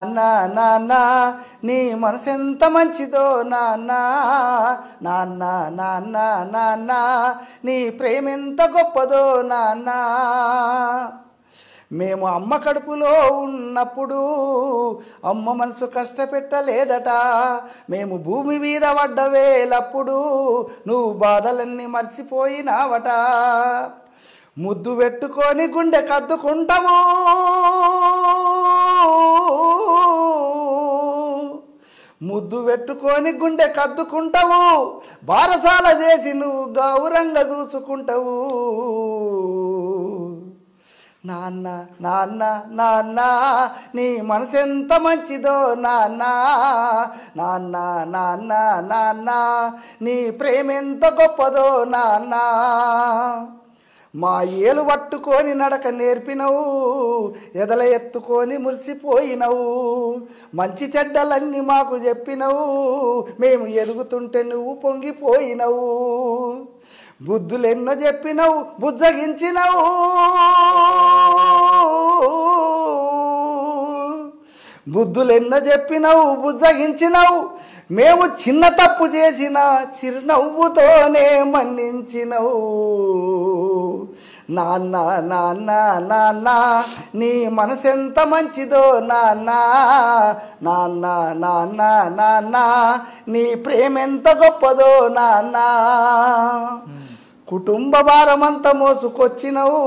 నాన్న నాన్న నీ మనసెంత మంచిదో నాన్న నాన్న నాన్న నాన్న నీ ప్రేమెంత గొప్పదో నాన్న. మేము అమ్మ కడుపులో ఉన్నప్పుడు అమ్మ మనసు కష్టపెట్టలేదట. మేము భూమి మీద పడ్డవేలప్పుడు నువ్వు బాధలన్నీ మర్చిపోయినావట. ముద్దు పెట్టుకొని గుండె కద్దుకుంటాము, ముద్దు పెట్టుకొని గుండె కద్దుకుంటావు, బారసాల చేసి నువ్వు గౌరంగా చూసుకుంటావు. నాన్న నాన్న నాన్న నీ మనసెంత మంచిదో నాన్న నాన్న నాన్న నాన్న నీ ప్రేమెంత గొప్పదో నాన్న. మా ఏలు పట్టుకొని నడక నేర్పినవు, ఎదల ఎత్తుకొని మురిసిపోయినవు. మంచి చెడ్డలన్నీ మాకు చెప్పినవు, మేము ఎదుగుతుంటే నువ్వు పొంగిపోయినవు. బుద్ధులెన్నో చెప్పినవు, బుజ్జగించినవు. బుద్ధులెన్నో చెప్పినవు, బుజ్జగించినవు. మేము చిన్న తప్పు చేసిన చిరునవ్వుతోనే మన్నించినవు. నాన్న నాన్న నాన్న నీ మనసెంత మంచిదో నాన్న నాన్న నాన్న నాన్న నీ ప్రేమెంత గొప్పదో నాన్న. కుటుంబ భారమంతా మోసుకొచ్చినవు,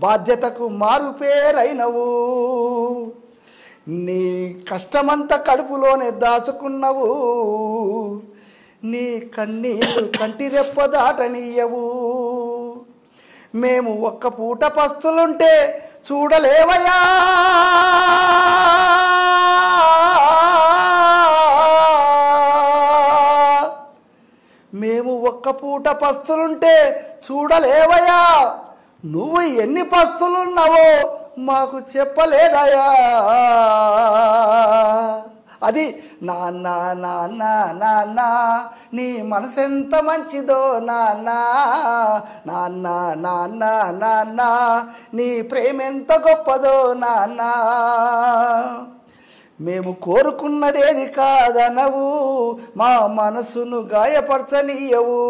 బాధ్యతకు మారు పేరైనవు. నీ కష్టమంతా కడుపులోనే దాచుకున్నవు, నీ కన్నీళ్ళు కంటి రెప్ప దాటనీయవు. మేము ఒక్క పూట పస్తులుంటే చూడలేవయా, మేము ఒక్క పూట పస్తులుంటే చూడలేవయా. నువ్వు ఎన్ని పస్తులున్నావో మాకు చెప్పలేదయా. అది నాన్న నాన్న నాన్న నీ మనసెంత మంచిదో నాన్న నాన్న నాన్న నాన్న నీ ప్రేమెంత గొప్పదో నాన్న. మేము కోరుకున్నదేది కాదనవు, మా మనసును గాయపరచనీయవు.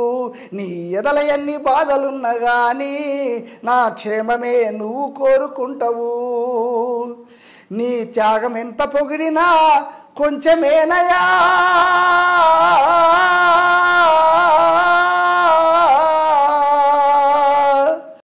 నీ ఎదల ఎన్ని బాధలున్నా కానీ నా క్షేమమే నువ్వు కోరుకుంటావు. నీ త్యాగం ఎంత పొగిడినా కొంచెమేనయా.